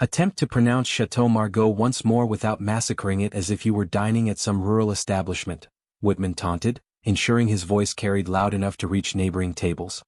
Attempt to pronounce Chateau Margaux once more without massacring it as if you were dining at some rural establishment, Whitman taunted, ensuring his voice carried loud enough to reach neighboring tables.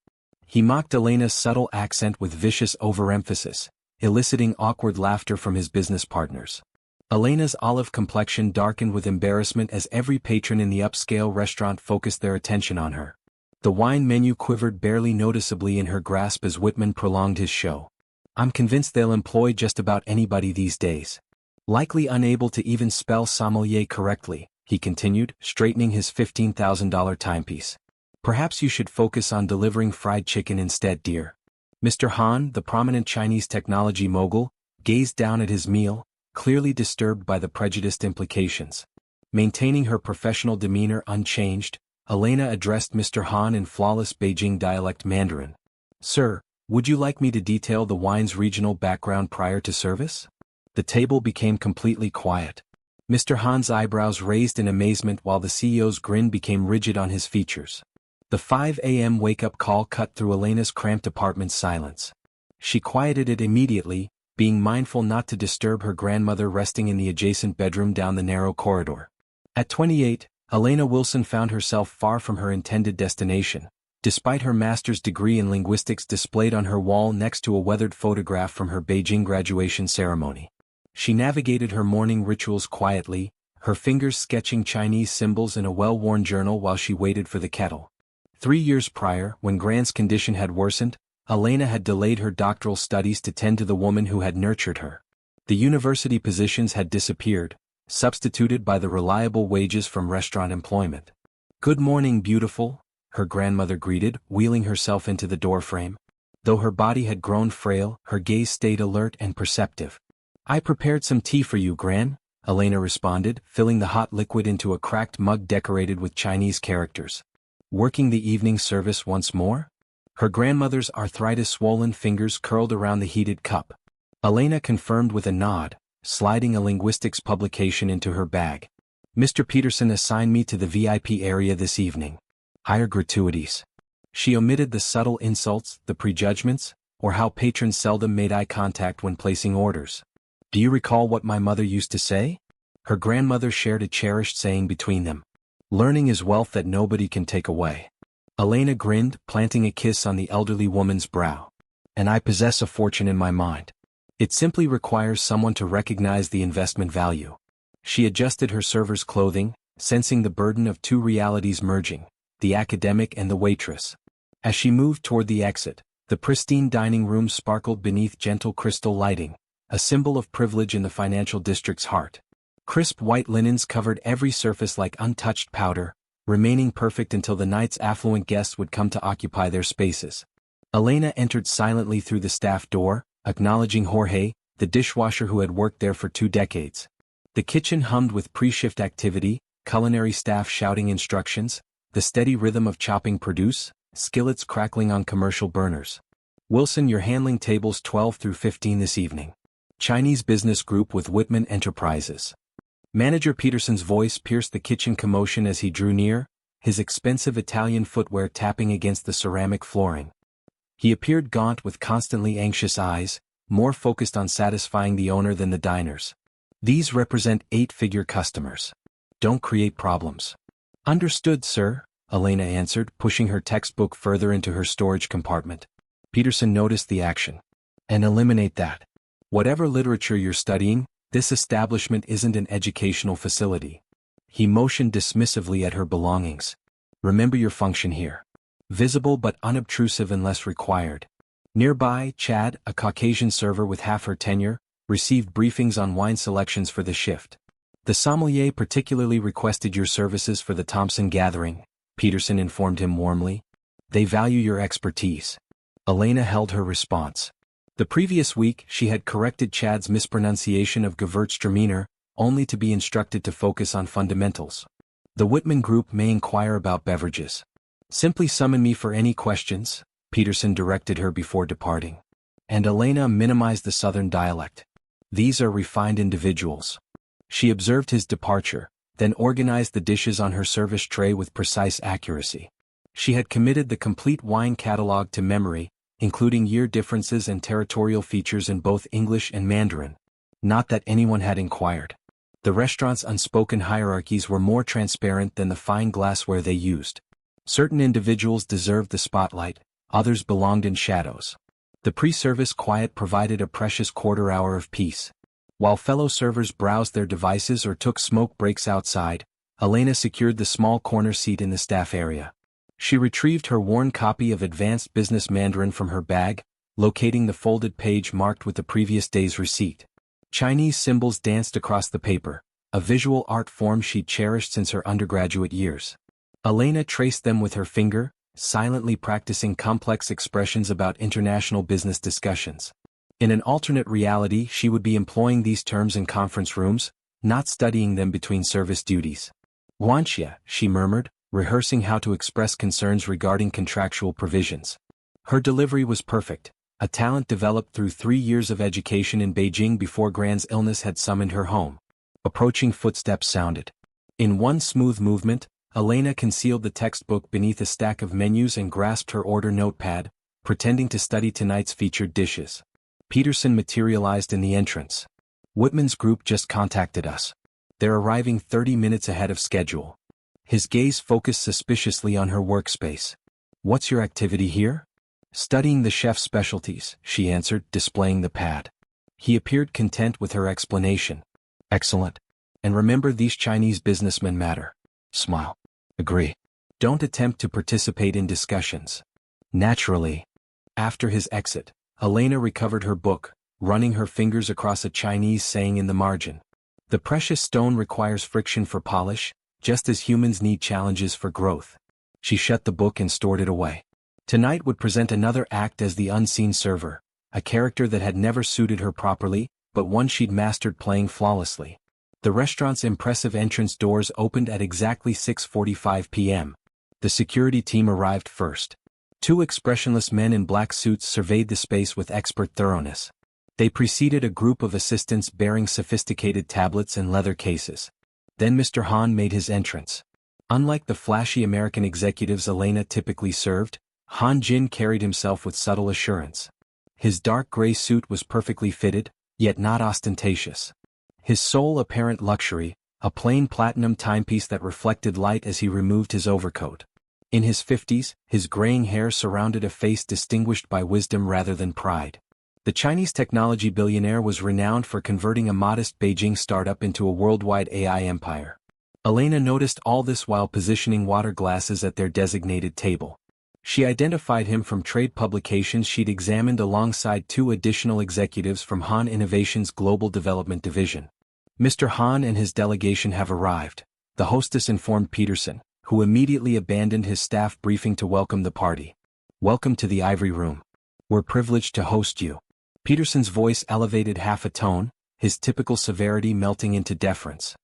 He mocked Elena's subtle accent with vicious overemphasis, eliciting awkward laughter from his business partners. Elena's olive complexion darkened with embarrassment as every patron in the upscale restaurant focused their attention on her. The wine menu quivered barely noticeably in her grasp as Whitman prolonged his show. I'm convinced they'll employ just about anybody these days. Likely unable to even spell sommelier correctly, he continued, straightening his $15,000 timepiece. Perhaps you should focus on delivering fried chicken instead, dear. Mr. Han, the prominent Chinese technology mogul, gazed down at his meal, clearly disturbed by the prejudiced implications. Maintaining her professional demeanor unchanged, Elena addressed Mr. Han in flawless Beijing dialect Mandarin. Sir, would you like me to detail the wine's regional background prior to service? The table became completely quiet. Mr. Han's eyebrows raised in amazement while the CEO's grin became rigid on his features. The 5 a.m. wake-up call cut through Elena's cramped apartment's silence. She quieted it immediately, being mindful not to disturb her grandmother resting in the adjacent bedroom down the narrow corridor. At 28, Elena Wilson found herself far from her intended destination, despite her master's degree in linguistics displayed on her wall next to a weathered photograph from her Beijing graduation ceremony. She navigated her morning rituals quietly, her fingers sketching Chinese symbols in a well-worn journal while she waited for the kettle. 3 years prior, when Grant's condition had worsened, Elena had delayed her doctoral studies to tend to the woman who had nurtured her. The university positions had disappeared, substituted by the reliable wages from restaurant employment. Good morning, beautiful, her grandmother greeted, wheeling herself into the doorframe. Though her body had grown frail, her gaze stayed alert and perceptive. I prepared some tea for you, Gran, Elena responded, filling the hot liquid into a cracked mug decorated with Chinese characters. Working the evening service once more? Her grandmother's arthritis-swollen fingers curled around the heated cup. Elena confirmed with a nod, sliding a linguistics publication into her bag. Mr. Peterson assigned me to the VIP area this evening. Higher gratuities. She omitted the subtle insults, the prejudgments, or how patrons seldom made eye contact when placing orders. Do you recall what my mother used to say? Her grandmother shared a cherished saying between them. Learning is wealth that nobody can take away. Elena grinned, planting a kiss on the elderly woman's brow. And I possess a fortune in my mind. It simply requires someone to recognize the investment value. She adjusted her server's clothing, sensing the burden of two realities merging, the academic and the waitress. As she moved toward the exit, the pristine dining room sparkled beneath gentle crystal lighting, a symbol of privilege in the financial district's heart. Crisp white linens covered every surface like untouched powder, remaining perfect until the night's affluent guests would come to occupy their spaces. Elena entered silently through the staff door, acknowledging Jorge, the dishwasher who had worked there for 2 decades. The kitchen hummed with pre-shift activity, culinary staff shouting instructions, the steady rhythm of chopping produce, skillets crackling on commercial burners. Wilson, you're handling tables 12 through 15 this evening. Chinese business group with Whitman Enterprises. Manager Peterson's voice pierced the kitchen commotion as he drew near, his expensive Italian footwear tapping against the ceramic flooring. He appeared gaunt with constantly anxious eyes, more focused on satisfying the owner than the diners. These represent 8-figure customers. Don't create problems. Understood, sir, Elena answered, pushing her textbook further into her storage compartment. Peterson noticed the action. And eliminate that. Whatever literature you're studying, this establishment isn't an educational facility. He motioned dismissively at her belongings. Remember your function here. Visible but unobtrusive unless required. Nearby, Chad, a Caucasian server with half her tenure, received briefings on wine selections for the shift. The sommelier particularly requested your services for the Thompson gathering, Peterson informed him warmly. They value your expertise. Elena held her response. The previous week, she had corrected Chad's mispronunciation of Gewürztraminer, only to be instructed to focus on fundamentals. The Whitman Group may inquire about beverages. Simply summon me for any questions, Peterson directed her before departing. And Elena minimized the southern dialect. These are refined individuals. She observed his departure, then organized the dishes on her service tray with precise accuracy. She had committed the complete wine catalog to memory, including year differences and territorial features in both English and Mandarin. Not that anyone had inquired. The restaurant's unspoken hierarchies were more transparent than the fine glassware they used. Certain individuals deserved the spotlight, others belonged in shadows. The pre-service quiet provided a precious quarter hour of peace. While fellow servers browsed their devices or took smoke breaks outside, Elena secured the small corner seat in the staff area. She retrieved her worn copy of Advanced Business Mandarin from her bag, locating the folded page marked with the previous day's receipt. Chinese symbols danced across the paper, a visual art form she'd cherished since her undergraduate years. Elena traced them with her finger, silently practicing complex expressions about international business discussions. In an alternate reality, she would be employing these terms in conference rooms, not studying them between service duties. "Wanxia," she murmured, rehearsing how to express concerns regarding contractual provisions. Her delivery was perfect, a talent developed through 3 years of education in Beijing before Gran's illness had summoned her home. Approaching footsteps sounded. In one smooth movement, Elena concealed the textbook beneath a stack of menus and grasped her order notepad, pretending to study tonight's featured dishes. Peterson materialized in the entrance. "Whitman's group just contacted us. They're arriving 30 minutes ahead of schedule." His gaze focused suspiciously on her workspace. "What's your activity here?" "Studying the chef's specialties," she answered, displaying the pad. He appeared content with her explanation. "Excellent. And remember, these Chinese businessmen matter." Smile. "Agree. Don't attempt to participate in discussions." "Naturally." After his exit, Elena recovered her book, running her fingers across a Chinese saying in the margin. "The precious stone requires friction for polish, just as humans need challenges for growth." She shut the book and stored it away. Tonight would present another act as the unseen server, a character that had never suited her properly, but one she'd mastered playing flawlessly. The restaurant's impressive entrance doors opened at exactly 6:45 p.m. The security team arrived first. 2 expressionless men in black suits surveyed the space with expert thoroughness. They preceded a group of assistants bearing sophisticated tablets and leather cases. Then Mr. Han made his entrance. Unlike the flashy American executives Elena typically served, Han Jin carried himself with subtle assurance. His dark gray suit was perfectly fitted, yet not ostentatious. His sole apparent luxury, a plain platinum timepiece that reflected light as he removed his overcoat. In his 50s, his graying hair surrounded a face distinguished by wisdom rather than pride. The Chinese technology billionaire was renowned for converting a modest Beijing startup into a worldwide AI empire. Elena noticed all this while positioning water glasses at their designated table. She identified him from trade publications she'd examined alongside 2 additional executives from Han Innovation's Global Development Division. "Mr. Han and his delegation have arrived," the hostess informed Peterson, who immediately abandoned his staff briefing to welcome the party. "Welcome to the Ivory Room. We're privileged to host you." Peterson's voice elevated half a tone, his typical severity melting into deference.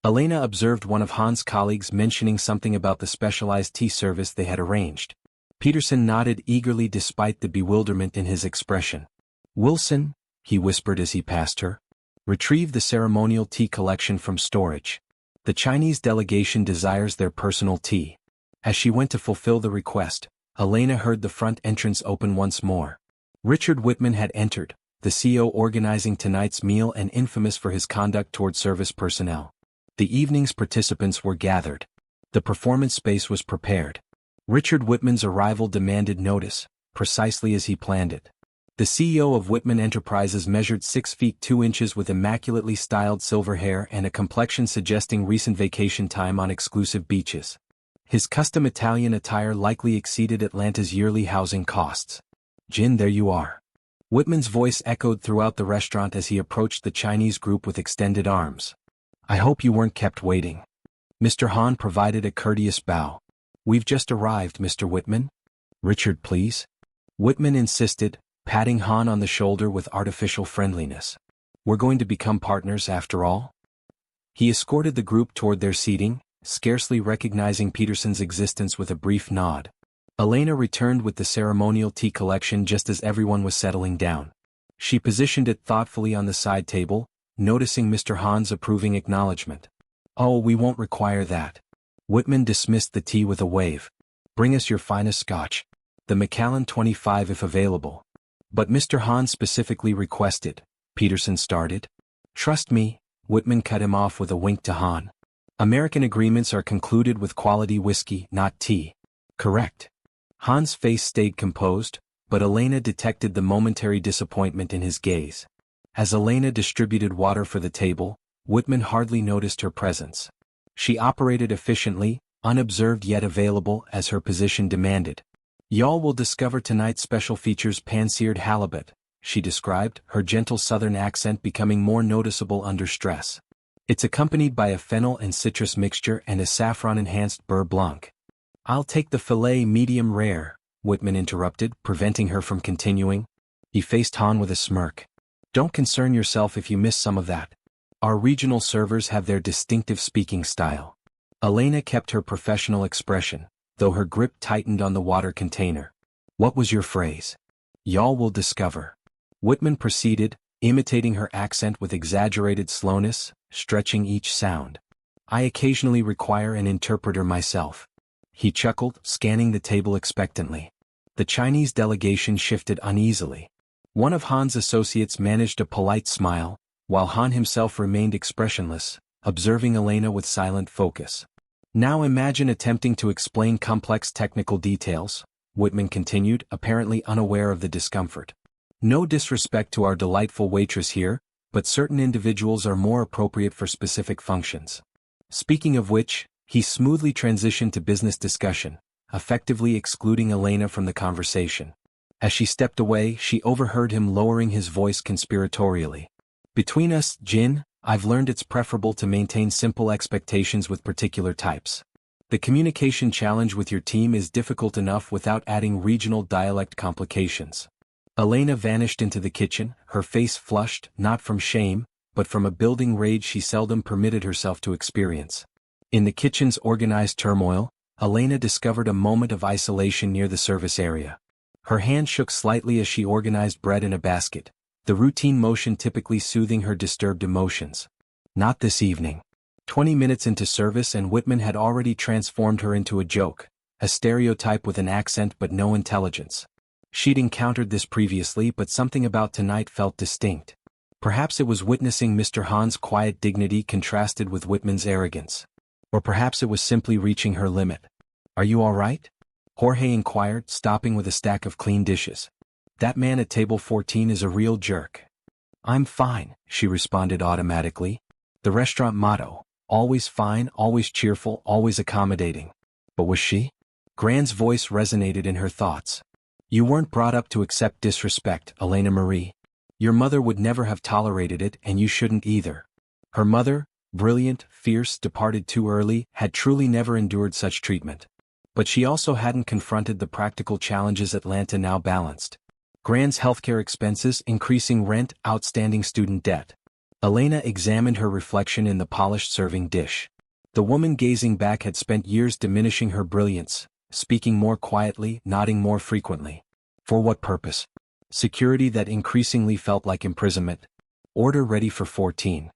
Elena observed one of Han's colleagues mentioning something about the specialized tea service they had arranged. Peterson nodded eagerly despite the bewilderment in his expression. "Wilson," he whispered as he passed her, "retrieve the ceremonial tea collection from storage. The Chinese delegation desires their personal tea." As she went to fulfill the request, Elena heard the front entrance open once more. Richard Whitman had entered, the CEO organizing tonight's meal and infamous for his conduct toward service personnel. The evening's participants were gathered. The performance space was prepared. Richard Whitman's arrival demanded notice, precisely as he planned it. The CEO of Whitman Enterprises measured 6 feet 2 inches with immaculately styled silver hair and a complexion suggesting recent vacation time on exclusive beaches. His custom Italian attire likely exceeded Atlanta's yearly housing costs. "Jin, there you are." Whitman's voice echoed throughout the restaurant as he approached the Chinese group with extended arms. "I hope you weren't kept waiting." Mr. Han provided a courteous bow. "We've just arrived, Mr. Whitman." "Richard, please." Whitman insisted, patting Han on the shoulder with artificial friendliness. "We're going to become partners after all." He escorted the group toward their seating, scarcely recognizing Peterson's existence with a brief nod. Elena returned with the ceremonial tea collection just as everyone was settling down. She positioned it thoughtfully on the side table, noticing Mr. Han's approving acknowledgement. "Oh, we won't require that." Whitman dismissed the tea with a wave. "Bring us your finest scotch." The Macallan 25 if available. But Mr. Hahn specifically requested, Peterson started. Trust me, Whitman cut him off with a wink to Hahn. American agreements are concluded with quality whiskey, not tea. Correct. Hahn's face stayed composed, but Elena detected the momentary disappointment in his gaze. As Elena distributed water for the table, Whitman hardly noticed her presence. She operated efficiently, unobserved yet available as her position demanded. Y'all will discover tonight's special features pan-seared halibut, she described, her gentle southern accent becoming more noticeable under stress. It's accompanied by a fennel and citrus mixture and a saffron-enhanced beurre blanc. I'll take the filet medium rare, Whitman interrupted, preventing her from continuing. He faced Hahn with a smirk. Don't concern yourself if you miss some of that. Our regional servers have their distinctive speaking style. Elena kept her professional expression, though her grip tightened on the water container. What was your phrase? Y'all will discover. Whitman proceeded, imitating her accent with exaggerated slowness, stretching each sound. I occasionally require an interpreter myself. He chuckled, scanning the table expectantly. The Chinese delegation shifted uneasily. One of Han's associates managed a polite smile, while Han himself remained expressionless, observing Elena with silent focus. Now imagine attempting to explain complex technical details, Whitman continued, apparently unaware of the discomfort. No disrespect to our delightful waitress here, but certain individuals are more appropriate for specific functions. Speaking of which, he smoothly transitioned to business discussion, effectively excluding Elena from the conversation. As she stepped away, she overheard him lowering his voice conspiratorially. Between us, Jin, I've learned it's preferable to maintain simple expectations with particular types. The communication challenge with your team is difficult enough without adding regional dialect complications. Elena vanished into the kitchen, her face flushed, not from shame, but from a building rage she seldom permitted herself to experience. In the kitchen's organized turmoil, Elena discovered a moment of isolation near the service area. Her hand shook slightly as she organized bread in a basket, the routine motion typically soothing her disturbed emotions. Not this evening. 20 minutes into service and Whitman had already transformed her into a joke, a stereotype with an accent but no intelligence. She'd encountered this previously, but something about tonight felt distinct. Perhaps it was witnessing Mr. Hahn's quiet dignity contrasted with Whitman's arrogance. Or perhaps it was simply reaching her limit. Are you all right? Jorge inquired, stopping with a stack of clean dishes. That man at table 14 is a real jerk. I'm fine, she responded automatically. The restaurant motto, always fine, always cheerful, always accommodating. But was she? Gran's voice resonated in her thoughts. You weren't brought up to accept disrespect, Elena Marie. Your mother would never have tolerated it and you shouldn't either. Her mother, brilliant, fierce, departed too early, had truly never endured such treatment. But she also hadn't confronted the practical challenges Atlanta now balanced. Gran's healthcare expenses, increasing rent, outstanding student debt. Elena examined her reflection in the polished serving dish. The woman gazing back had spent years diminishing her brilliance, speaking more quietly, nodding more frequently. For what purpose? Security that increasingly felt like imprisonment. Order ready for 14.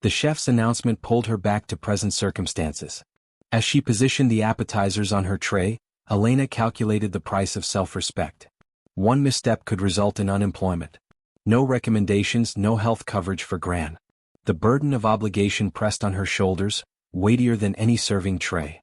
The chef's announcement pulled her back to present circumstances. As she positioned the appetizers on her tray, Elena calculated the price of self-respect. One misstep could result in unemployment. No recommendations, no health coverage for Gran. The burden of obligation pressed on her shoulders, weightier than any serving tray.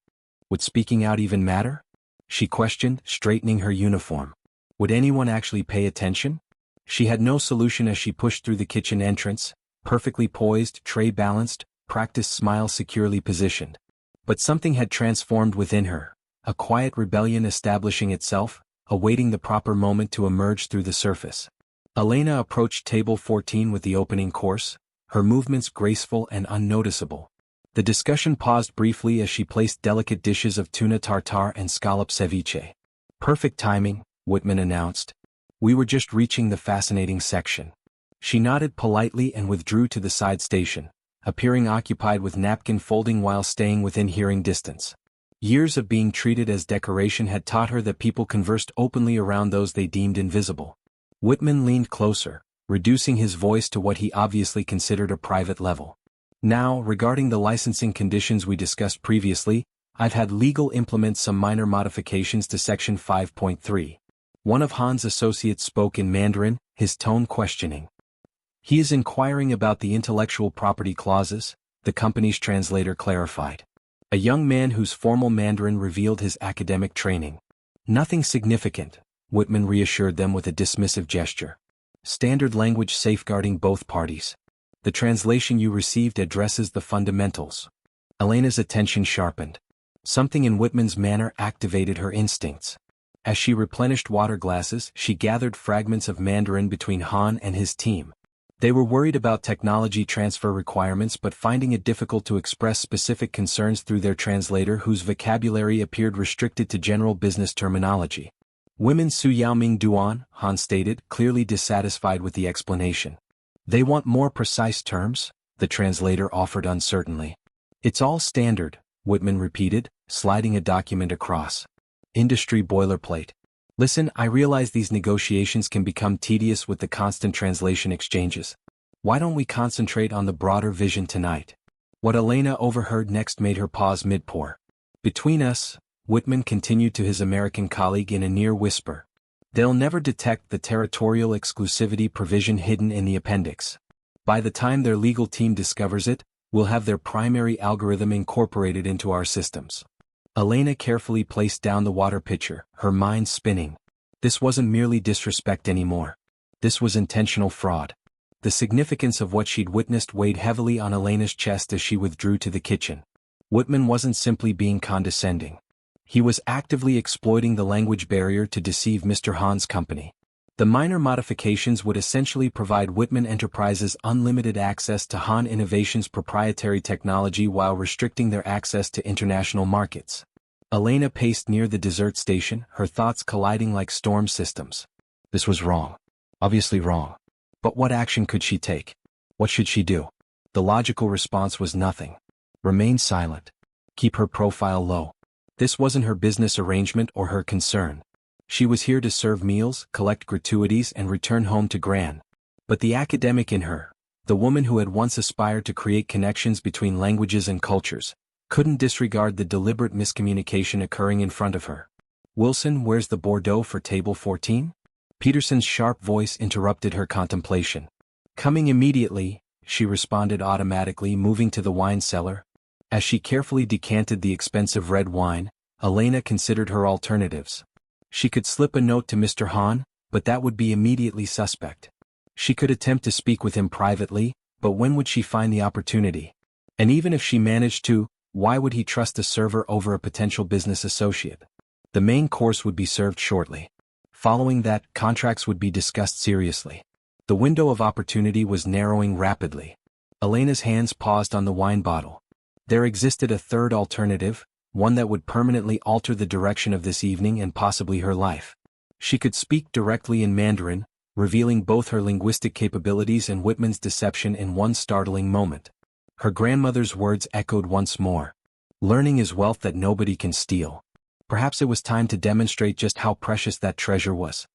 Would speaking out even matter? She questioned, straightening her uniform. Would anyone actually pay attention? She had no solution as she pushed through the kitchen entrance, perfectly poised, tray balanced, practiced smile securely positioned. But something had transformed within her, a quiet rebellion establishing itself, awaiting the proper moment to emerge through the surface. Elena approached table 14 with the opening course, her movements graceful and unnoticeable. The discussion paused briefly as she placed delicate dishes of tuna tartare and scallop ceviche. Perfect timing, Whitman announced. We were just reaching the fascinating section. She nodded politely and withdrew to the side station, appearing occupied with napkin folding while staying within hearing distance. Years of being treated as decoration had taught her that people conversed openly around those they deemed invisible. Whitman leaned closer, reducing his voice to what he obviously considered a private level. Now, regarding the licensing conditions we discussed previously, I've had legal implement some minor modifications to Section 5.3. One of Han's associates spoke in Mandarin, his tone questioning. He is inquiring about the intellectual property clauses, the company's translator clarified. A young man whose formal Mandarin revealed his academic training. Nothing significant, Whitman reassured them with a dismissive gesture. Standard language safeguarding both parties. The translation you received addresses the fundamentals. Elena's attention sharpened. Something in Whitman's manner activated her instincts. As she replenished water glasses, she gathered fragments of Mandarin between Han and his team. They were worried about technology transfer requirements but finding it difficult to express specific concerns through their translator whose vocabulary appeared restricted to general business terminology. Women Su Yaoming Duan, Han stated, clearly dissatisfied with the explanation. They want more precise terms, the translator offered uncertainly. It's all standard, Whitman repeated, sliding a document across. Industry boilerplate. Listen, I realize these negotiations can become tedious with the constant translation exchanges. Why don't we concentrate on the broader vision tonight? What Elena overheard next made her pause mid-pour. Between us, Whitman continued to his American colleague in a near whisper. They'll never detect the territorial exclusivity provision hidden in the appendix. By the time their legal team discovers it, we'll have their primary algorithm incorporated into our systems. Elena carefully placed down the water pitcher, her mind spinning. This wasn't merely disrespect anymore. This was intentional fraud. The significance of what she'd witnessed weighed heavily on Elena's chest as she withdrew to the kitchen. Whitman wasn't simply being condescending. He was actively exploiting the language barrier to deceive Mr. Han's company. The minor modifications would essentially provide Whitman Enterprises unlimited access to Han Innovation's proprietary technology while restricting their access to international markets. Elena paced near the dessert station, her thoughts colliding like storm systems. This was wrong. Obviously wrong. But what action could she take? What should she do? The logical response was nothing. Remain silent. Keep her profile low. This wasn't her business arrangement or her concern. She was here to serve meals, collect gratuities and return home to Gran. But the academic in her, the woman who had once aspired to create connections between languages and cultures, couldn't disregard the deliberate miscommunication occurring in front of her. Wilson, where's the Bordeaux for table 14? Peterson's sharp voice interrupted her contemplation. Coming immediately, she responded automatically, moving to the wine cellar. As she carefully decanted the expensive red wine, Elena considered her alternatives. She could slip a note to Mr. Han, but that would be immediately suspect. She could attempt to speak with him privately, but when would she find the opportunity? And even if she managed to, why would he trust a server over a potential business associate? The main course would be served shortly. Following that, contracts would be discussed seriously. The window of opportunity was narrowing rapidly. Elena's hands paused on the wine bottle. There existed a third alternative, one that would permanently alter the direction of this evening and possibly her life. She could speak directly in Mandarin, revealing both her linguistic capabilities and Whitman's deception in one startling moment. Her grandmother's words echoed once more. Learning is wealth that nobody can steal. Perhaps it was time to demonstrate just how precious that treasure was.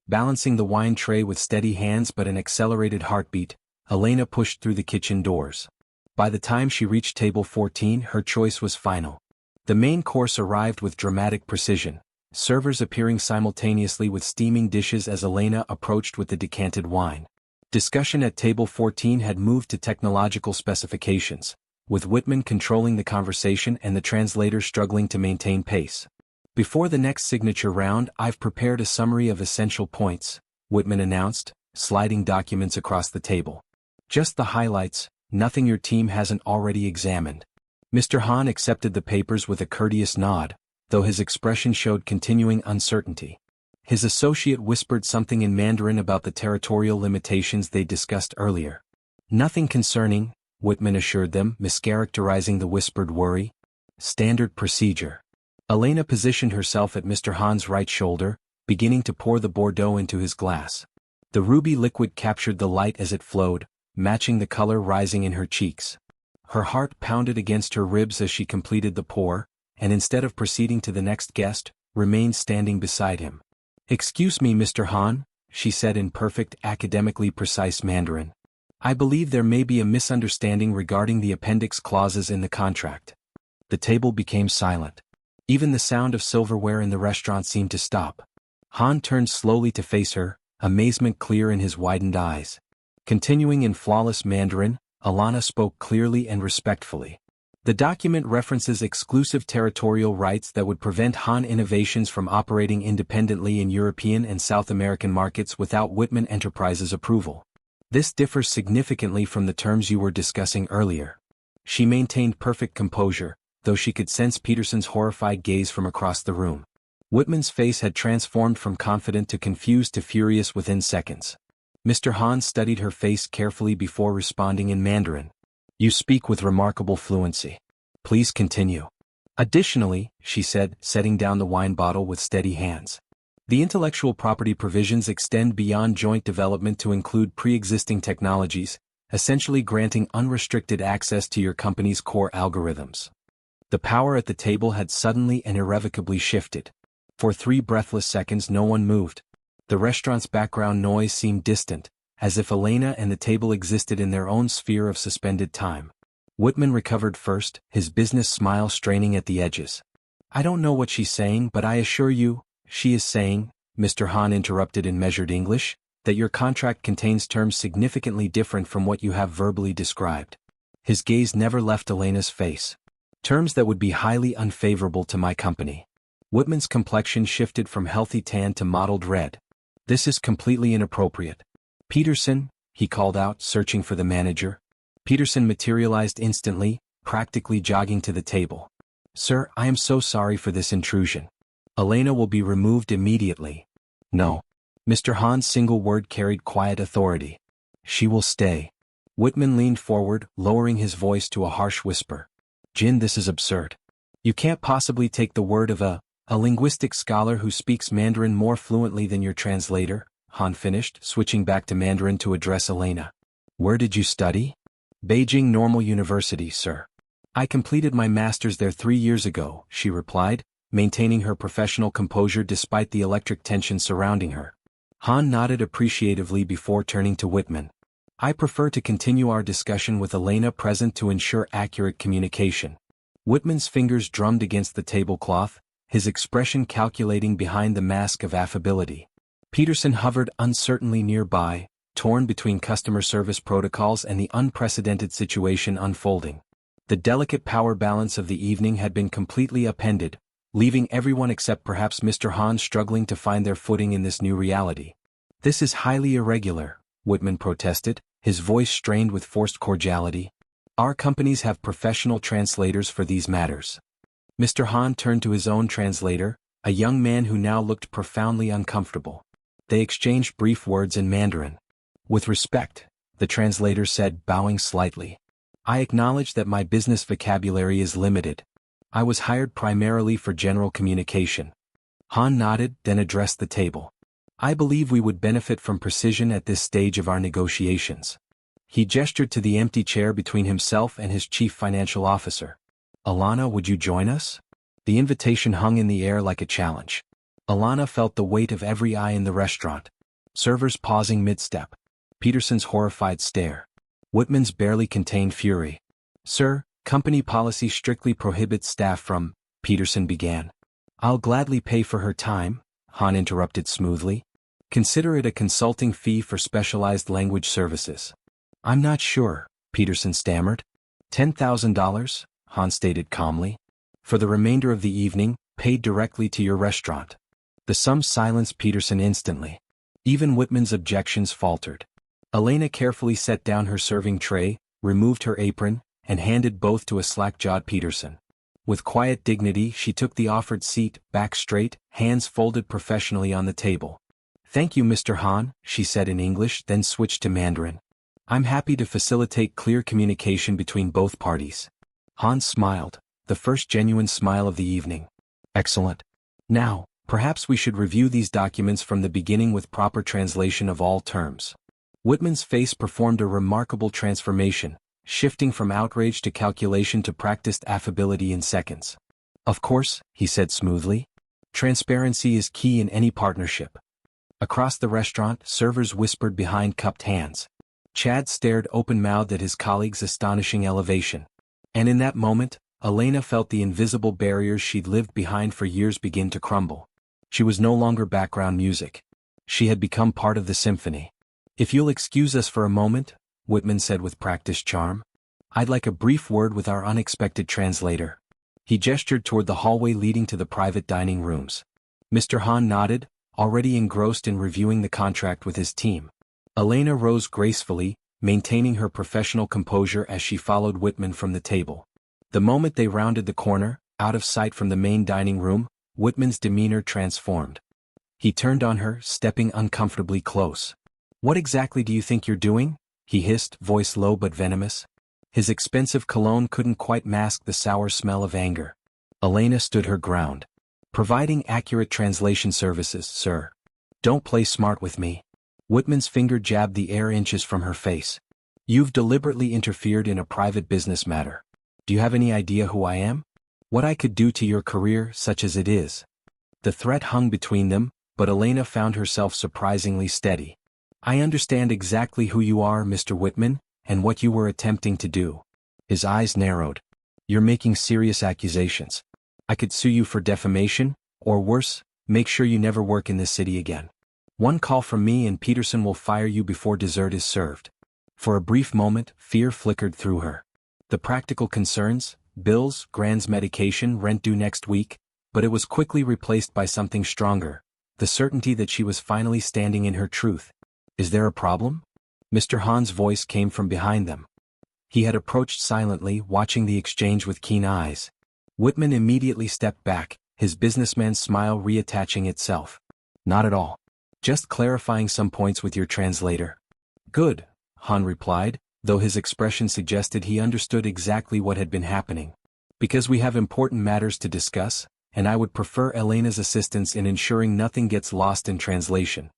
Balancing the wine tray with steady hands but an accelerated heartbeat, Elena pushed through the kitchen doors. By the time she reached table 14, her choice was final. The main course arrived with dramatic precision, servers appearing simultaneously with steaming dishes as Elena approached with the decanted wine. Discussion at table 14 had moved to technological specifications, with Whitman controlling the conversation and the translator struggling to maintain pace. Before the next signature round, I've prepared a summary of essential points, Whitman announced, sliding documents across the table. Just the highlights, nothing your team hasn't already examined. Mr. Han accepted the papers with a courteous nod, though his expression showed continuing uncertainty. His associate whispered something in Mandarin about the territorial limitations they discussed earlier. Nothing concerning, Whitman assured them, mischaracterizing the whispered worry. Standard procedure. Elena positioned herself at Mr. Han's right shoulder, beginning to pour the Bordeaux into his glass. The ruby liquid captured the light as it flowed, matching the color rising in her cheeks. Her heart pounded against her ribs as she completed the pour, and instead of proceeding to the next guest, remained standing beside him. Excuse me, Mr. Han, she said in perfect, academically precise Mandarin. I believe there may be a misunderstanding regarding the appendix clauses in the contract. The table became silent. Even the sound of silverware in the restaurant seemed to stop. Han turned slowly to face her, amazement clear in his widened eyes. Continuing in flawless Mandarin, Alana spoke clearly and respectfully. The document references exclusive territorial rights that would prevent Han Innovations from operating independently in European and South American markets without Whitman Enterprises' approval. This differs significantly from the terms you were discussing earlier. She maintained perfect composure, though she could sense Peterson's horrified gaze from across the room. Whitman's face had transformed from confident to confused to furious within seconds. Mr. Han studied her face carefully before responding in Mandarin. "You speak with remarkable fluency. Please continue." "Additionally," she said, setting down the wine bottle with steady hands, "the intellectual property provisions extend beyond joint development to include pre-existing technologies, essentially granting unrestricted access to your company's core algorithms." The power at the table had suddenly and irrevocably shifted. For 3 breathless seconds no one moved. The restaurant's background noise seemed distant, as if Elena and the table existed in their own sphere of suspended time. Whitman recovered first, his business smile straining at the edges. "I don't know what she's saying, but I assure you, she is saying," Mr. Han interrupted in measured English, "that your contract contains terms significantly different from what you have verbally described." His gaze never left Elena's face. "Terms that would be highly unfavorable to my company." Whitman's complexion shifted from healthy tan to mottled red. "This is completely inappropriate." "Peterson," he called out, searching for the manager. Peterson materialized instantly, practically jogging to the table. "Sir, I am so sorry for this intrusion. Elena will be removed immediately." "No." Mr. Han's single word carried quiet authority. "She will stay." Whitman leaned forward, lowering his voice to a harsh whisper. "Jin, this is absurd. You can't possibly take the word of a linguistic scholar who speaks Mandarin more fluently than your translator," Han finished, switching back to Mandarin to address Elena. "Where did you study?" "Beijing Normal University, sir. I completed my master's there 3 years ago," she replied, maintaining her professional composure despite the electric tension surrounding her. Han nodded appreciatively before turning to Whitman. "I prefer to continue our discussion with Elena present to ensure accurate communication." Whitman's fingers drummed against the tablecloth, his expression calculating behind the mask of affability. Peterson hovered uncertainly nearby, torn between customer service protocols and the unprecedented situation unfolding. The delicate power balance of the evening had been completely upended, leaving everyone except perhaps Mr. Han struggling to find their footing in this new reality. "This is highly irregular," Whitman protested, his voice strained with forced cordiality. "Our companies have professional translators for these matters." Mr. Han turned to his own translator, a young man who now looked profoundly uncomfortable. They exchanged brief words in Mandarin. "With respect," the translator said, bowing slightly. "I acknowledge that my business vocabulary is limited. I was hired primarily for general communication." Han nodded, then addressed the table. "I believe we would benefit from precision at this stage of our negotiations." He gestured to the empty chair between himself and his chief financial officer. "Alana, would you join us?" The invitation hung in the air like a challenge. Alana felt the weight of every eye in the restaurant. Servers pausing mid-step. Peterson's horrified stare. Whitman's barely contained fury. "Sir, company policy strictly prohibits staff from," Peterson began. "I'll gladly pay for her time," Han interrupted smoothly. "Consider it a consulting fee for specialized language services." "I'm not sure," Peterson stammered. $10,000, Han stated calmly. "For the remainder of the evening, paid directly to your restaurant." The sum silenced Peterson instantly. Even Whitman's objections faltered. Elena carefully set down her serving tray, removed her apron, and handed both to a slack-jawed Peterson. With quiet dignity she took the offered seat, back straight, hands folded professionally on the table. "Thank you, Mr. Han," she said in English, then switched to Mandarin. "I'm happy to facilitate clear communication between both parties." Han smiled, the first genuine smile of the evening. "Excellent. Now, perhaps we should review these documents from the beginning with proper translation of all terms." Whitman's face performed a remarkable transformation, shifting from outrage to calculation to practiced affability in seconds. "Of course," he said smoothly. "Transparency is key in any partnership." Across the restaurant, servers whispered behind cupped hands. Chad stared open-mouthed at his colleague's astonishing elevation. And in that moment, Elena felt the invisible barriers she'd lived behind for years begin to crumble. She was no longer background music. She had become part of the symphony. "If you'll excuse us for a moment," Whitman said with practiced charm. "I'd like a brief word with our unexpected translator." He gestured toward the hallway leading to the private dining rooms. Mr. Han nodded, already engrossed in reviewing the contract with his team. Elena rose gracefully, maintaining her professional composure as she followed Whitman from the table. The moment they rounded the corner, out of sight from the main dining room, Whitman's demeanor transformed. He turned on her, stepping uncomfortably close. "What exactly do you think you're doing?" he hissed, voice low but venomous. His expensive cologne couldn't quite mask the sour smell of anger. Elena stood her ground. "Providing accurate translation services, sir. Don't play smart with me." Whitman's finger jabbed the air inches from her face. "You've deliberately interfered in a private business matter. Do you have any idea who I am? What I could do to your career, such as it is?" The threat hung between them, but Elena found herself surprisingly steady. "I understand exactly who you are, Mr. Whitman, and what you were attempting to do." His eyes narrowed. "You're making serious accusations. I could sue you for defamation, or worse, make sure you never work in this city again. One call from me and Peterson will fire you before dessert is served." For a brief moment, fear flickered through her. The practical concerns, bills, Grand's medication, rent due next week, but it was quickly replaced by something stronger, the certainty that she was finally standing in her truth. "Is there a problem?" Mr. Han's voice came from behind them. He had approached silently, watching the exchange with keen eyes. Whitman immediately stepped back, his businessman's smile reattaching itself. "Not at all. Just clarifying some points with your translator." "Good," Han replied, though his expression suggested he understood exactly what had been happening. "Because we have important matters to discuss, and I would prefer Elena's assistance in ensuring nothing gets lost in translation."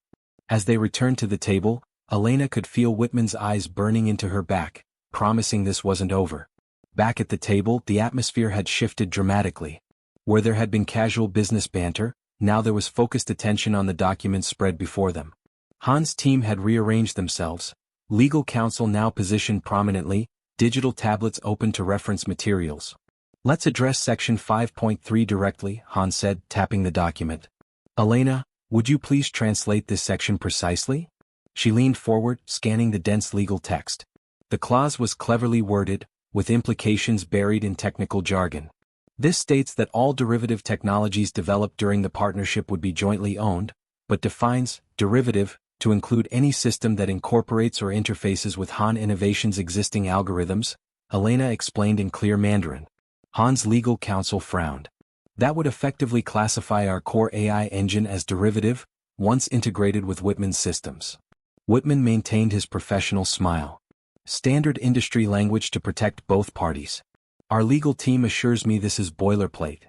As they returned to the table, Elena could feel Whitman's eyes burning into her back, promising this wasn't over. Back at the table, the atmosphere had shifted dramatically. Where there had been casual business banter, now there was focused attention on the documents spread before them. Han's team had rearranged themselves, legal counsel now positioned prominently, digital tablets open to reference materials. "Let's address Section 5.3 directly," Han said, tapping the document. "Elena, would you please translate this section precisely?" She leaned forward, scanning the dense legal text. The clause was cleverly worded, with implications buried in technical jargon. This states that all derivative technologies developed during the partnership would be jointly owned, but defines derivative to include any system that incorporates or interfaces with Han Innovation's existing algorithms, Elena explained in clear Mandarin. Han's legal counsel frowned. "That would effectively classify our core AI engine as derivative, once integrated with Whitman's systems." Whitman maintained his professional smile. "Standard industry language to protect both parties. Our legal team assures me this is boilerplate."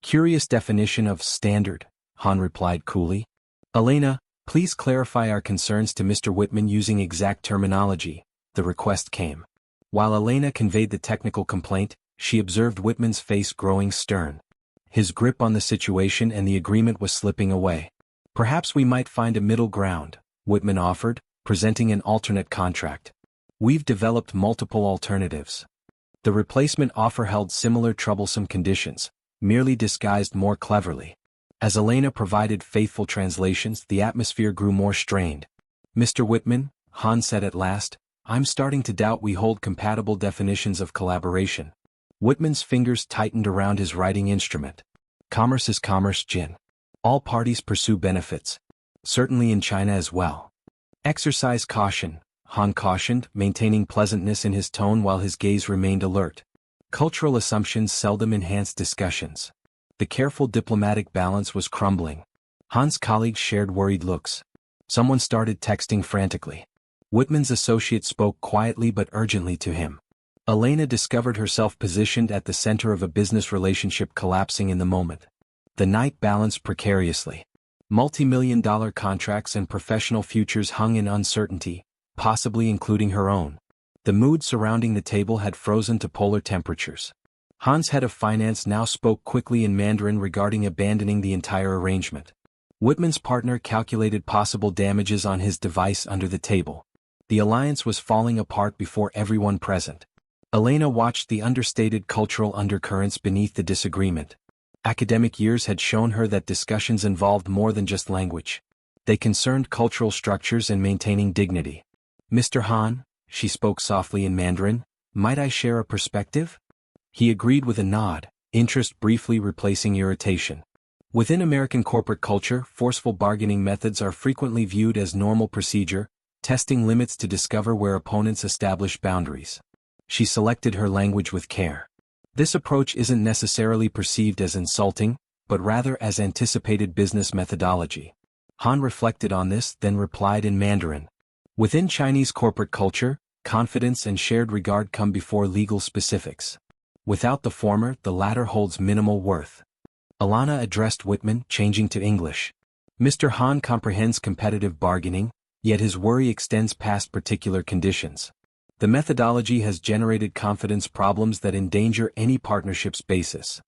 "Curious definition of standard," Han replied coolly. "Elena, please clarify our concerns to Mr. Whitman using exact terminology," the request came. While Elena conveyed the technical complaint, she observed Whitman's face growing stern. His grip on the situation and the agreement was slipping away. "Perhaps we might find a middle ground," Whitman offered, presenting an alternate contract. "We've developed multiple alternatives." The replacement offer held similar troublesome conditions, merely disguised more cleverly. As Elena provided faithful translations, the atmosphere grew more strained. "Mr. Whitman," Han said at last, "I'm starting to doubt we hold compatible definitions of collaboration." Whitman's fingers tightened around his writing instrument. "Commerce is commerce, Jin. All parties pursue benefits. Certainly in China as well. Exercise caution," Han cautioned, maintaining pleasantness in his tone while his gaze remained alert. Cultural assumptions seldom enhanced discussions. The careful diplomatic balance was crumbling. Han's colleagues shared worried looks. Someone started texting frantically. Whitman's associate spoke quietly but urgently to him. Elena discovered herself positioned at the center of a business relationship collapsing in the moment. The night balanced precariously. Multi-million-dollar contracts and professional futures hung in uncertainty, possibly including her own. The mood surrounding the table had frozen to polar temperatures. Han's head of finance now spoke quickly in Mandarin regarding abandoning the entire arrangement. Whitman's partner calculated possible damages on his device under the table. The alliance was falling apart before everyone present. Elena watched the understated cultural undercurrents beneath the disagreement. Academic years had shown her that discussions involved more than just language. They concerned cultural structures and maintaining dignity. "Mr. Han," she spoke softly in Mandarin, "might I share a perspective?" He agreed with a nod, interest briefly replacing irritation. Within American corporate culture, forceful bargaining methods are frequently viewed as normal procedure, testing limits to discover where opponents establish boundaries. She selected her language with care. This approach isn't necessarily perceived as insulting, but rather as anticipated business methodology. Han reflected on this, then replied in Mandarin. Within Chinese corporate culture, confidence and shared regard come before legal specifics. Without the former, the latter holds minimal worth. Alana addressed Whitman, changing to English. "Mr. Han comprehends competitive bargaining, yet his worry extends past particular conditions. The methodology has generated confidence problems that endanger any partnership's basis."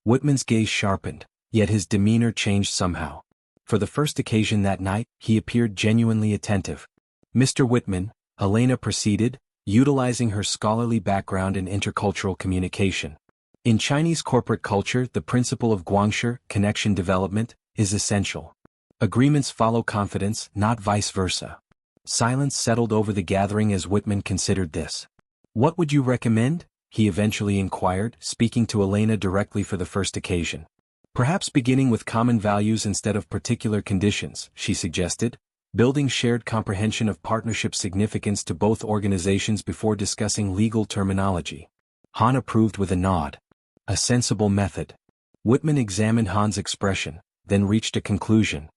Whitman's gaze sharpened, yet his demeanor changed somehow. For the first occasion that night, he appeared genuinely attentive. "Mr. Whitman," Elena proceeded, utilizing her scholarly background in intercultural communication. "In Chinese corporate culture, the principle of guangshi, connection development, is essential. Agreements follow confidence, not vice versa." Silence settled over the gathering as Whitman considered this. "What would you recommend?" he eventually inquired, speaking to Elena directly for the first occasion. "Perhaps beginning with common values instead of particular conditions," she suggested, building shared comprehension of partnership significance to both organizations before discussing legal terminology. Han approved with a nod. A sensible method. Whitman examined Han's expression, then reached a conclusion.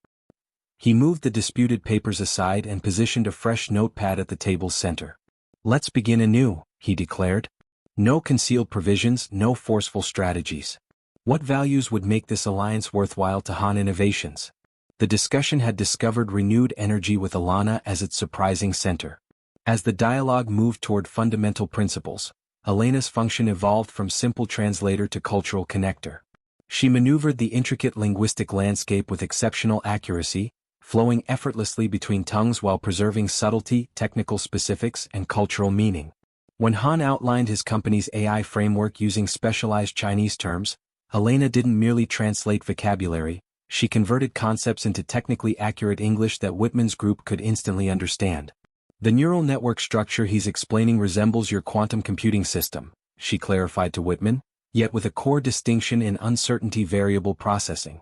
He moved the disputed papers aside and positioned a fresh notepad at the table's center. "Let's begin anew," he declared. "No concealed provisions, no forceful strategies. What values would make this alliance worthwhile to Han Innovations?" The discussion had discovered renewed energy with Alana as its surprising center. As the dialogue moved toward fundamental principles, Elena's function evolved from simple translator to cultural connector. She maneuvered the intricate linguistic landscape with exceptional accuracy, flowing effortlessly between tongues while preserving subtlety, technical specifics, and cultural meaning. When Han outlined his company's AI framework using specialized Chinese terms, Elena didn't merely translate vocabulary, she converted concepts into technically accurate English that Whitman's group could instantly understand. "The neural network structure he's explaining resembles your quantum computing system," she clarified to Whitman, yet with a core distinction in uncertainty variable processing.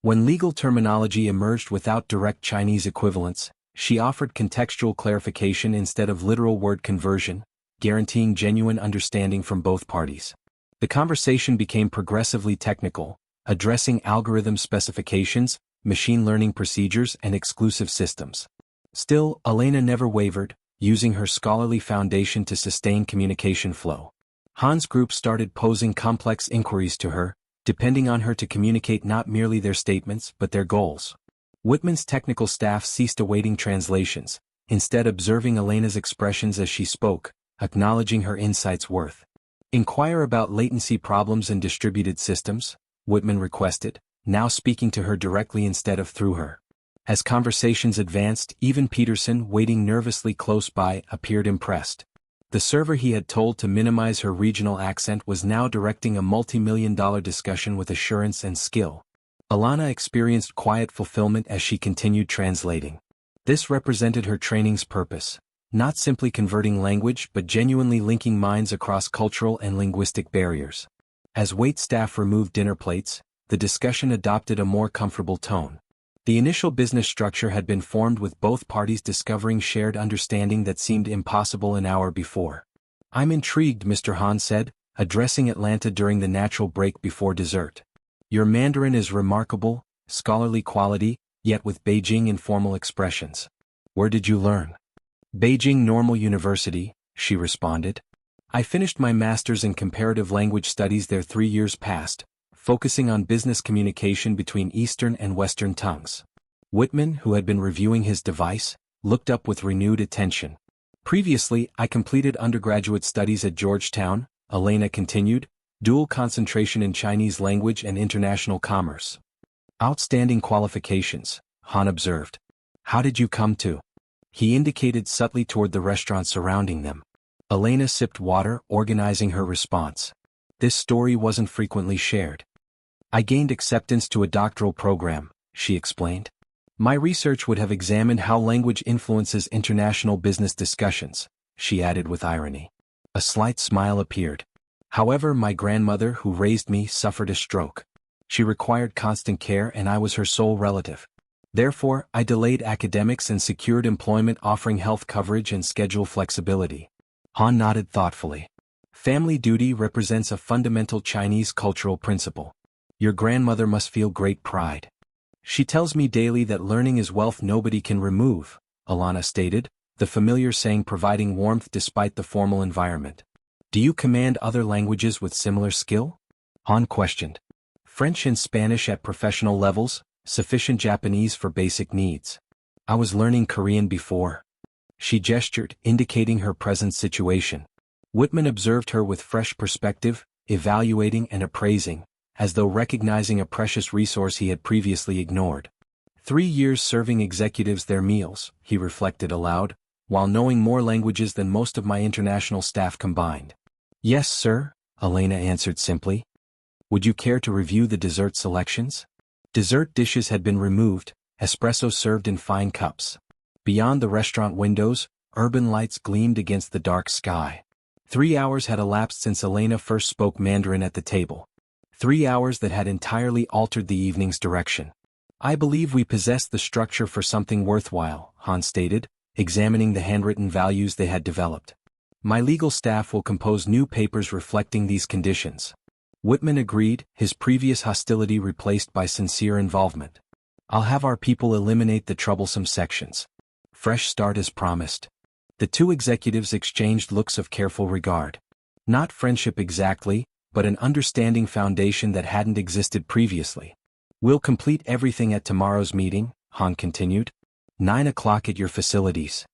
When legal terminology emerged without direct Chinese equivalents, she offered contextual clarification instead of literal word conversion, guaranteeing genuine understanding from both parties. The conversation became progressively technical, addressing algorithm specifications, machine learning procedures, and exclusive systems. Still, Elena never wavered, using her scholarly foundation to sustain communication flow. Han's group started posing complex inquiries to her, depending on her to communicate not merely their statements but their goals. Whitman's technical staff ceased awaiting translations, instead observing Elena's expressions as she spoke, acknowledging her insight's worth. "Inquire about latency problems in distributed systems," Whitman requested, now speaking to her directly instead of through her. As conversations advanced, even Peterson, waiting nervously close by, appeared impressed. The server he had told to minimize her regional accent was now directing a multi-million-dollar discussion with assurance and skill. Alana experienced quiet fulfillment as she continued translating. This represented her training's purpose, not simply converting language but genuinely linking minds across cultural and linguistic barriers. As wait staff removed dinner plates, the discussion adopted a more comfortable tone. The initial business structure had been formed with both parties discovering shared understanding that seemed impossible an hour before. "I'm intrigued," Mr. Han said, addressing Atlanta during the natural break before dessert. "Your Mandarin is remarkable, scholarly quality, yet with Beijing informal expressions. Where did you learn?" "Beijing Normal University," she responded. "I finished my master's in comparative language studies there 3 years past, focusing on business communication between Eastern and Western tongues." Whitman, who had been reviewing his device, looked up with renewed attention. "Previously, I completed undergraduate studies at Georgetown," Elena continued, "dual concentration in Chinese language and international commerce." "Outstanding qualifications," Han observed. "How did you come to?" He indicated subtly toward the restaurant surrounding them. Elena sipped water, organizing her response. This story wasn't frequently shared. I gained acceptance to a doctoral program, she explained. My research would have examined how language influences international business discussions, she added with irony. A slight smile appeared. However, my grandmother who raised me suffered a stroke. She required constant care and I was her sole relative. Therefore, I delayed academics and secured employment offering health coverage and schedule flexibility. Han nodded thoughtfully. Family duty represents a fundamental Chinese cultural principle. Your grandmother must feel great pride. She tells me daily that learning is wealth nobody can remove, Alana stated, the familiar saying providing warmth despite the formal environment. Do you command other languages with similar skill? Han questioned. French and Spanish at professional levels, sufficient Japanese for basic needs. I was learning Korean before. She gestured, indicating her present situation. Whitman observed her with fresh perspective, evaluating and appraising, as though recognizing a precious resource he had previously ignored. 3 years serving executives their meals, he reflected aloud, while knowing more languages than most of my international staff combined. Yes, sir, Elena answered simply. Would you care to review the dessert selections? Dessert dishes had been removed, espresso served in fine cups. Beyond the restaurant windows, urban lights gleamed against the dark sky. 3 hours had elapsed since Elena first spoke Mandarin at the table. 3 hours that had entirely altered the evening's direction. I believe we possess the structure for something worthwhile, Han stated, examining the handwritten values they had developed. My legal staff will compose new papers reflecting these conditions. Whitman agreed, his previous hostility replaced by sincere involvement. I'll have our people eliminate the troublesome sections. Fresh start as promised. The two executives exchanged looks of careful regard. Not friendship exactly, but an understanding foundation that hadn't existed previously. We'll complete everything at tomorrow's meeting, Han continued. 9 o'clock at your facilities.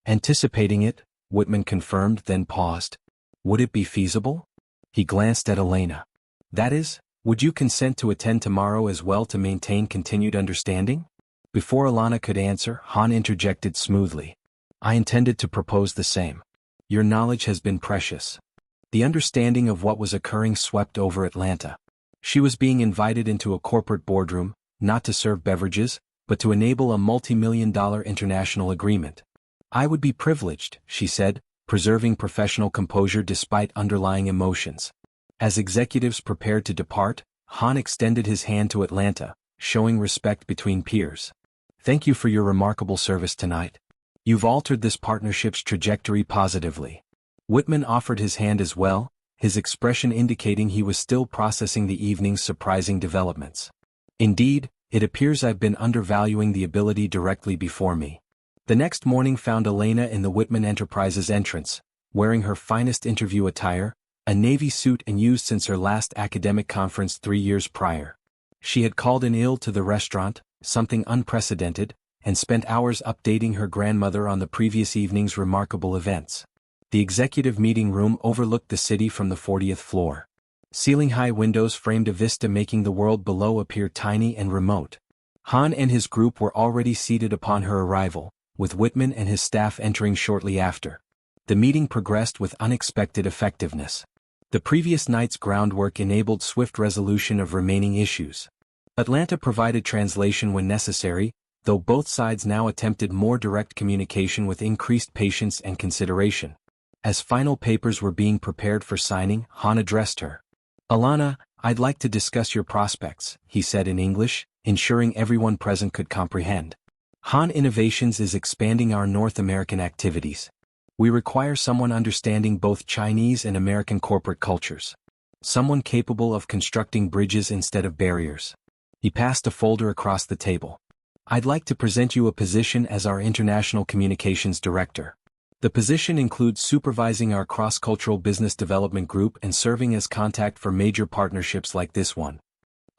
Anticipating it, Whitman confirmed, then paused. Would it be feasible? He glanced at Elena. That is, would you consent to attend tomorrow as well to maintain continued understanding? Before Alana could answer, Han interjected smoothly. I intended to propose the same. Your knowledge has been precious. The understanding of what was occurring swept over Atlanta. She was being invited into a corporate boardroom, not to serve beverages, but to enable a multi-million-dollar international agreement. I would be privileged, she said, preserving professional composure despite underlying emotions. As executives prepared to depart, Han extended his hand to Atlanta, showing respect between peers. Thank you for your remarkable service tonight. You've altered this partnership's trajectory positively. Whitman offered his hand as well, his expression indicating he was still processing the evening's surprising developments. Indeed, it appears I've been undervaluing the ability directly before me. The next morning found Elena in the Whitman Enterprises entrance, wearing her finest interview attire, a navy suit and used since her last academic conference 3 years prior. She had called in ill to the restaurant, something unprecedented, and spent hours updating her grandmother on the previous evening's remarkable events. The executive meeting room overlooked the city from the 40th floor. Ceiling-high windows framed a vista making the world below appear tiny and remote. Han and his group were already seated upon her arrival, with Whitman and his staff entering shortly after. The meeting progressed with unexpected effectiveness. The previous night's groundwork enabled swift resolution of remaining issues. Atlanta provided translation when necessary, though both sides now attempted more direct communication with increased patience and consideration. As final papers were being prepared for signing, Han addressed her. Alana, I'd like to discuss your prospects, he said in English, ensuring everyone present could comprehend. Han Innovations is expanding our North American activities. We require someone understanding both Chinese and American corporate cultures. Someone capable of constructing bridges instead of barriers. He passed a folder across the table. I'd like to present you a position as our International Communications Director. The position includes supervising our cross-cultural business development group and serving as contact for major partnerships like this one.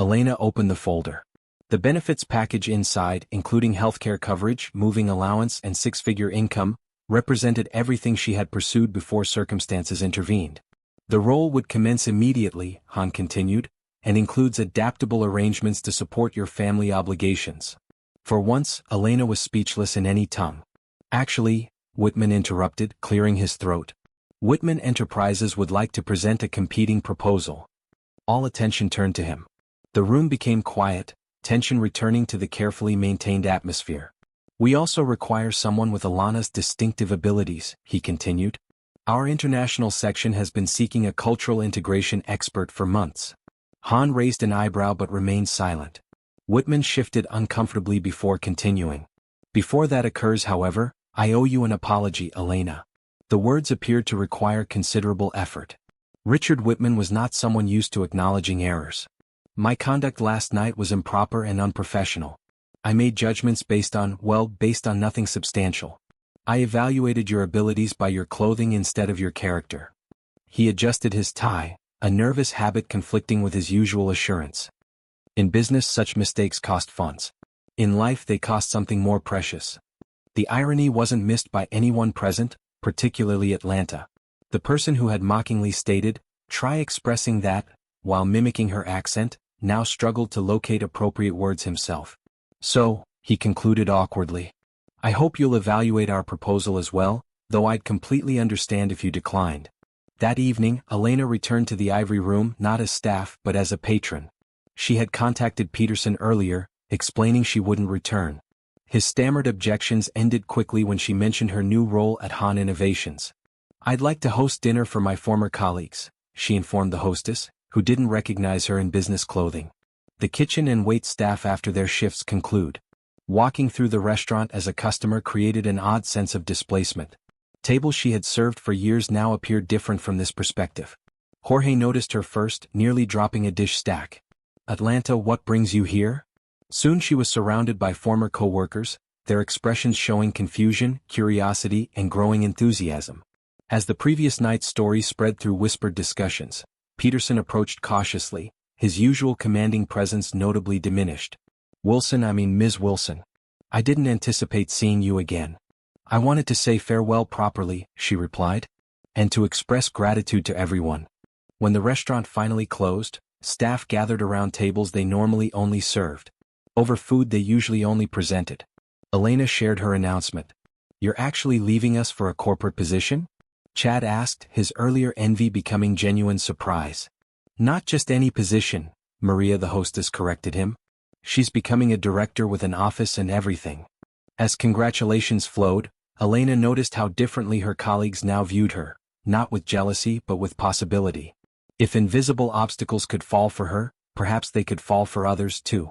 Elena opened the folder. The benefits package inside, including healthcare coverage, moving allowance, and 6-figure income, represented everything she had pursued before circumstances intervened. The role would commence immediately, Han continued, and includes adaptable arrangements to support your family obligations. For once, Elena was speechless in any tongue. Actually, Whitman interrupted, clearing his throat. Whitman Enterprises would like to present a competing proposal. All attention turned to him. The room became quiet, tension returning to the carefully maintained atmosphere. We also require someone with Alana's distinctive abilities, he continued. Our international section has been seeking a cultural integration expert for months. Han raised an eyebrow but remained silent. Whitman shifted uncomfortably before continuing. Before that occurs, however, I owe you an apology, Elena. The words appeared to require considerable effort. Richard Whitman was not someone used to acknowledging errors. My conduct last night was improper and unprofessional. I made judgments based on nothing substantial. I evaluated your abilities by your clothing instead of your character. He adjusted his tie, a nervous habit conflicting with his usual assurance. In business, such mistakes cost funds. In life, they cost something more precious. The irony wasn't missed by anyone present, particularly Atlanta. The person who had mockingly stated, "Try expressing that," while mimicking her accent, now struggled to locate appropriate words himself. So, he concluded awkwardly, I hope you'll evaluate our proposal as well, though I'd completely understand if you declined. That evening, Elena returned to the ivory room not as staff but as a patron. She had contacted Peterson earlier, explaining she wouldn't return. His stammered objections ended quickly when she mentioned her new role at Han Innovations. I'd like to host dinner for my former colleagues, she informed the hostess, who didn't recognize her in business clothing. The kitchen and wait staff after their shifts conclude. Walking through the restaurant as a customer created an odd sense of displacement. Tables she had served for years now appeared different from this perspective. Jorge noticed her first, nearly dropping a dish stack. Atlanta, what brings you here? Soon she was surrounded by former co-workers, their expressions showing confusion, curiosity, and growing enthusiasm. As the previous night's story spread through whispered discussions, Peterson approached cautiously, his usual commanding presence notably diminished. Ms. Wilson. I didn't anticipate seeing you again. I wanted to say farewell properly, she replied, and to express gratitude to everyone. When the restaurant finally closed, staff gathered around tables they normally only served. Over food they usually only presented. Elena shared her announcement. You're actually leaving us for a corporate position? Chad asked, his earlier envy becoming genuine surprise. Not just any position, Maria the hostess corrected him. She's becoming a director with an office and everything. As congratulations flowed, Elena noticed how differently her colleagues now viewed her, not with jealousy but with possibility. If invisible obstacles could fall for her, perhaps they could fall for others too.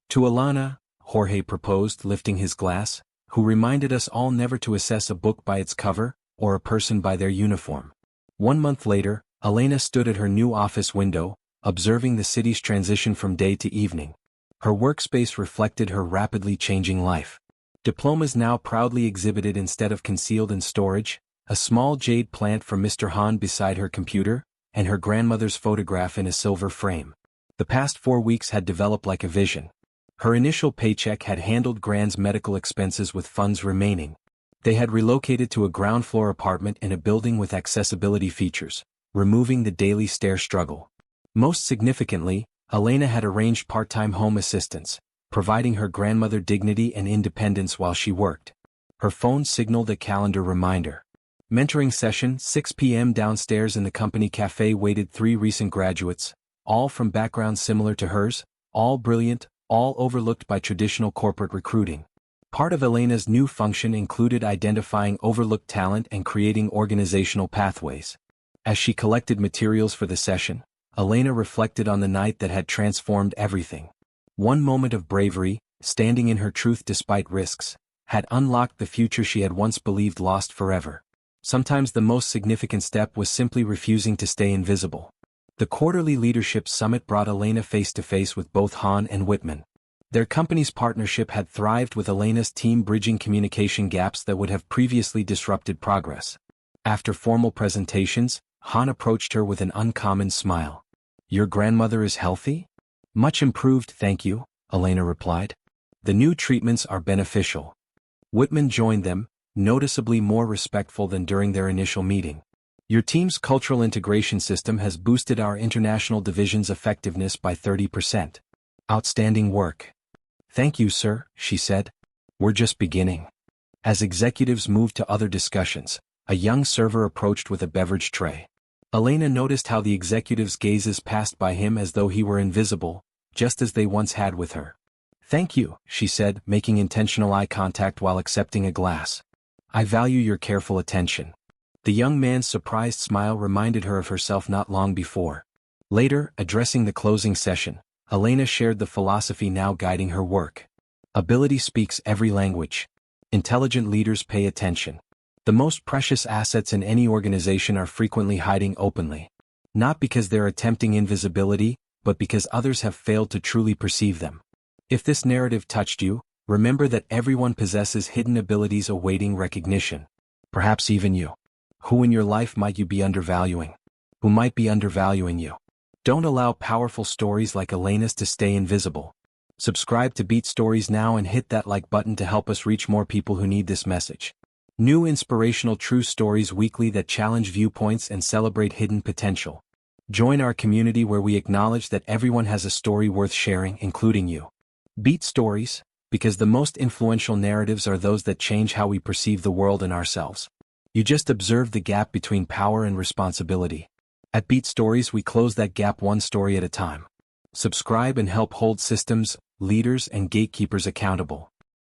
To Alana, Jorge proposed, lifting his glass, who reminded us all never to assess a book by its cover, or a person by their uniform. 1 month later, Elena stood at her new office window, observing the city's transition from day to evening. Her workspace reflected her rapidly changing life. Diplomas now proudly exhibited instead of concealed in storage, a small jade plant for Mr. Han beside her computer, and her grandmother's photograph in a silver frame. The past 4 weeks had developed like a vision. Her initial paycheck had handled Grand's medical expenses with funds remaining. They had relocated to a ground-floor apartment in a building with accessibility features, removing the daily stair struggle. Most significantly, Elena had arranged part-time home assistance, providing her grandmother dignity and independence while she worked. Her phone signaled a calendar reminder. Mentoring session, 6 p.m. downstairs in the company cafe waited 3 recent graduates, all from backgrounds similar to hers, all brilliant, all overlooked by traditional corporate recruiting. Part of Elena's new function included identifying overlooked talent and creating organizational pathways. As she collected materials for the session, Elena reflected on the night that had transformed everything. One moment of bravery, standing in her truth despite risks, had unlocked the future she had once believed lost forever. Sometimes the most significant step was simply refusing to stay invisible. The quarterly leadership summit brought Elena face to face with both Han and Whitman. Their company's partnership had thrived with Elena's team bridging communication gaps that would have previously disrupted progress. After formal presentations, Han approached her with an uncommon smile. Your grandmother is healthy? Much improved, thank you, Elena replied. The new treatments are beneficial. Whitman joined them, noticeably more respectful than during their initial meeting. Your team's cultural integration system has boosted our international division's effectiveness by 30%. Outstanding work. Thank you, sir, she said. We're just beginning. As executives moved to other discussions, a young server approached with a beverage tray. Elena noticed how the executive's gazes passed by him as though he were invisible, just as they once had with her. "Thank you," she said, making intentional eye contact while accepting a glass. "I value your careful attention." The young man's surprised smile reminded her of herself not long before. Later, addressing the closing session, Elena shared the philosophy now guiding her work. Ability speaks every language. Intelligent leaders pay attention. The most precious assets in any organization are frequently hiding openly. Not because they're attempting invisibility, but because others have failed to truly perceive them. If this narrative touched you, remember that everyone possesses hidden abilities awaiting recognition. Perhaps even you. Who in your life might you be undervaluing? Who might be undervaluing you? Don't allow powerful stories like Elena's to stay invisible. Subscribe to Beat Stories now and hit that like button to help us reach more people who need this message. New inspirational true stories weekly that challenge viewpoints and celebrate hidden potential. Join our community where we acknowledge that everyone has a story worth sharing, including you. Beat Stories, because the most influential narratives are those that change how we perceive the world and ourselves. You just observed the gap between power and responsibility. At Beat Stories, we close that gap one story at a time. Subscribe and help hold systems, leaders, and gatekeepers accountable.